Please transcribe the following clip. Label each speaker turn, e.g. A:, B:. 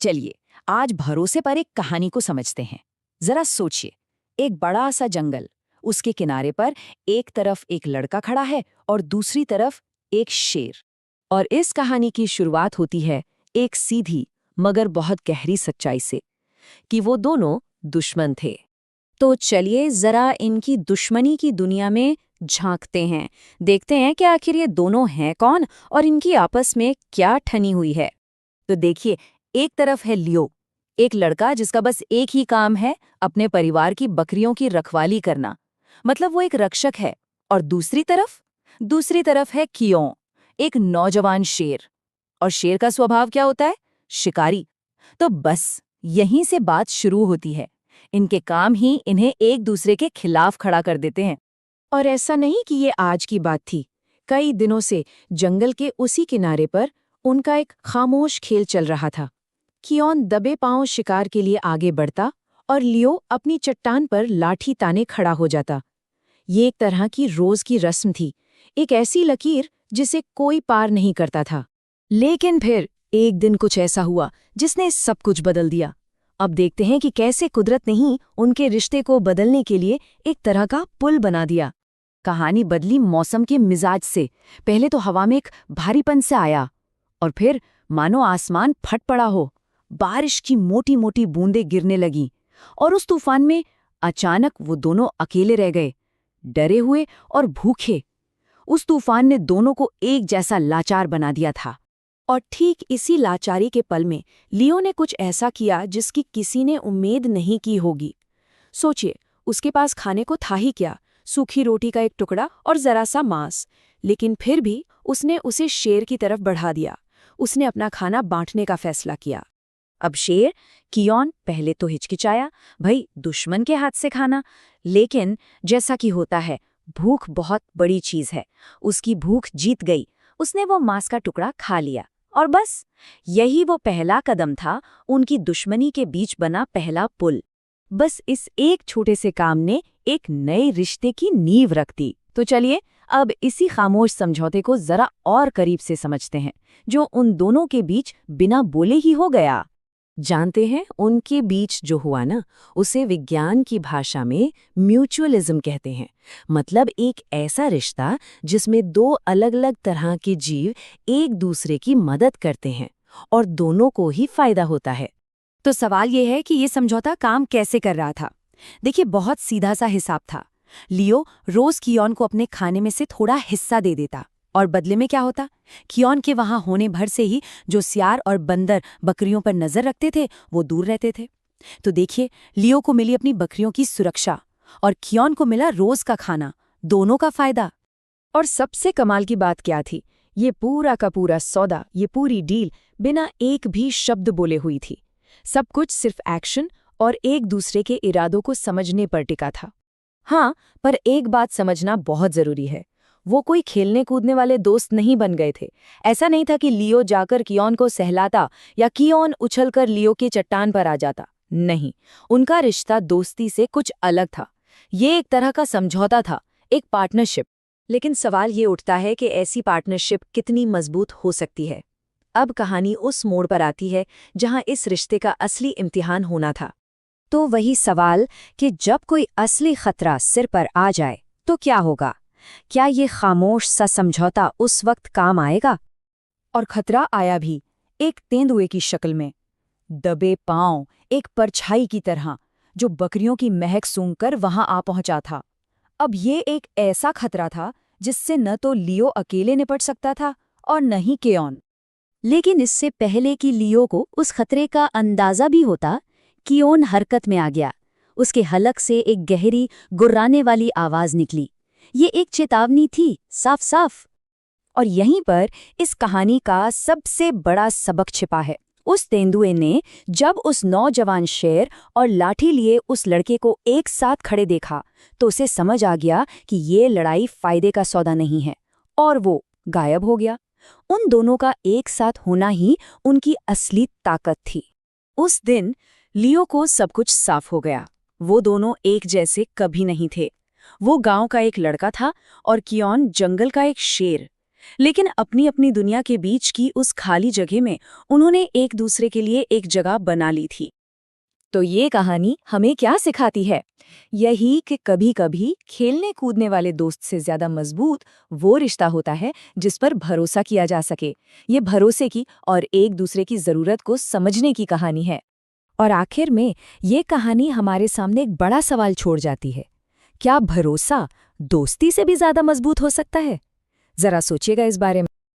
A: चलिए आज भरोसे पर एक कहानी को समझते हैं। जरा सोचिए, एक बड़ा सा जंगल, उसके किनारे पर एक तरफ एक लड़का खड़ा है और दूसरी तरफ एक शेर। और इस कहानी की शुरुआत होती है एक सीधी मगर बहुत गहरी सच्चाई से कि वो दोनों दुश्मन थे। तो चलिए जरा इनकी दुश्मनी की दुनिया में झांकते हैं, देखते हैं कि आखिर ये दोनों हैं कौन और इनकी आपस में क्या ठनी हुई है। तो देखिए, एक तरफ है लियो, एक लड़का जिसका बस एक ही काम है अपने परिवार की बकरियों की रखवाली करना, मतलब वो एक रक्षक है। और दूसरी तरफ है कियों, एक नौजवान शेर। और शेर का स्वभाव क्या होता है? शिकारी। तो बस यहीं से बात शुरू होती है। इनके काम ही इन्हें एक दूसरे के खिलाफ खड़ा कर देते हैं। और ऐसा नहीं कि ये आज की बात थी। कई दिनों से जंगल के उसी किनारे पर उनका एक खामोश खेल चल रहा था। कियोन दबे पांव शिकार के लिए आगे बढ़ता और लियो अपनी चट्टान पर लाठी ताने खड़ा हो जाता। ये एक तरह की रोज की रस्म थी, एक ऐसी लकीर जिसे कोई पार नहीं करता था। लेकिन फिर एक दिन कुछ ऐसा हुआ जिसने सब कुछ बदल दिया। अब देखते हैं कि कैसे कुदरत ने ही उनके रिश्ते को बदलने के लिए एक तरह का पुल बना दिया। कहानी बदली मौसम के मिजाज से। पहले तो हवा में एक भारीपन से आया और फिर मानो आसमान फट पड़ा हो। बारिश की मोटी मोटी बूंदें गिरने लगीं और उस तूफान में अचानक वो दोनों अकेले रह गए, डरे हुए और भूखे। उस तूफान ने दोनों को एक जैसा लाचार बना दिया था। और ठीक इसी लाचारी के पल में लियो ने कुछ ऐसा किया जिसकी किसी ने उम्मीद नहीं की होगी। सोचिए, उसके पास खाने को था ही क्या, सूखी रोटी का एक टुकड़ा और जरा सा मांस। लेकिन फिर भी उसने उसे शेर की तरफ बढ़ा दिया। उसने अपना खाना बांटने का फैसला किया। अब शेर, कियोन पहले तो हिचकिचाया, भाई दुश्मन के हाथ से खाना। लेकिन जैसा कि होता है, भूख बहुत बड़ी चीज है। उसकी भूख जीत गई। उसने वो मांस का टुकड़ा खा लिया और बस यही वो पहला कदम था, उनकी दुश्मनी के बीच बना पहला पुल। बस इस एक छोटे से काम ने एक नए रिश्ते की नींव रख दी। तो चलिए अब इसी खामोश समझौते को जरा और करीब से समझते हैं, जो उन दोनों के बीच बिना बोले ही हो गया। जानते हैं, उनके बीच जो हुआ ना, उसे विज्ञान की भाषा में म्यूचुअलिज्म कहते हैं। मतलब एक ऐसा रिश्ता जिसमें दो अलग अलग तरह के जीव एक दूसरे की मदद करते हैं और दोनों को ही फायदा होता है। तो सवाल ये है कि ये समझौता काम कैसे कर रहा था। देखिए, बहुत सीधा सा हिसाब था। लियो रोज कियोन को अपने खाने में से थोड़ा हिस्सा दे देता और बदले में क्या होता, कियोन के वहां होने भर से ही जो सियार और बंदर बकरियों पर नजर रखते थे वो दूर रहते थे। तो देखिए, लियो को मिली अपनी बकरियों की सुरक्षा और कियोन को मिला रोज का खाना, दोनों का फायदा। और सबसे कमाल की बात क्या थी, ये पूरा का पूरा सौदा, ये पूरी डील बिना एक भी शब्द बोले हुई थी। सब कुछ सिर्फ एक्शन और एक दूसरे के इरादों को समझने पर टिका था। हाँ, पर एक बात समझना बहुत जरूरी है, वो कोई खेलने कूदने वाले दोस्त नहीं बन गए थे। ऐसा नहीं था कि लियो जाकर कियोन को सहलाता या कियोन उछलकर लियो की चट्टान पर आ जाता। नहीं, उनका रिश्ता दोस्ती से कुछ अलग था। ये एक तरह का समझौता था, एक पार्टनरशिप। लेकिन सवाल ये उठता है कि ऐसी पार्टनरशिप कितनी मजबूत हो सकती है। अब कहानी उस मोड़ पर आती है जहां इस रिश्ते का असली इम्तिहान होना था। तो वही सवाल कि जब कोई असली खतरा सिर पर आ जाए तो क्या होगा? क्या ये खामोश सा समझौता उस वक्त काम आएगा? और खतरा आया भी, एक तेंदुए की शक्ल में, दबे पांव, एक परछाई की तरह, जो बकरियों की महक सूंघकर वहां आ पहुंचा था। अब ये एक ऐसा खतरा था जिससे न तो लियो अकेले निपट सकता था और न ही कियोन। लेकिन इससे पहले कि लियो को उस खतरे का अंदाजा भी होता, कियोन हरकत में आ गया। उसके हलक से एक गहरी गुर्राने वाली आवाज निकली। ये एक चेतावनी थी, साफ साफ। और यहीं पर इस कहानी का सबसे बड़ा सबक छिपा है। उस तेंदुए ने जब उस नौजवान शेर और लाठी लिए उस लड़के को एक साथ खड़े देखा तो उसे समझ आ गया कि ये लड़ाई फायदे का सौदा नहीं है, और वो गायब हो गया। उन दोनों का एक साथ होना ही उनकी असली ताकत थी। उस दिन लियो को सब कुछ साफ हो गया। वो दोनों एक जैसे कभी नहीं थे। वो गांव का एक लड़का था और कियोन जंगल का एक शेर।
B: लेकिन अपनी अपनी दुनिया के बीच की उस खाली जगह में उन्होंने एक दूसरे के लिए एक जगह बना ली थी।
A: तो ये कहानी हमें क्या सिखाती है? यही कि कभी-कभी खेलने कूदने वाले दोस्त से ज्यादा मजबूत वो रिश्ता होता है जिस पर भरोसा किया जा सके। ये भरोसे की और एक दूसरे की जरूरत को समझने की कहानी है। और आखिर में ये कहानी हमारे सामने एक बड़ा सवाल छोड़ जाती है। क्या भरोसा दोस्ती से भी ज्यादा मजबूत हो सकता है? जरा सोचिएगा इस बारे में।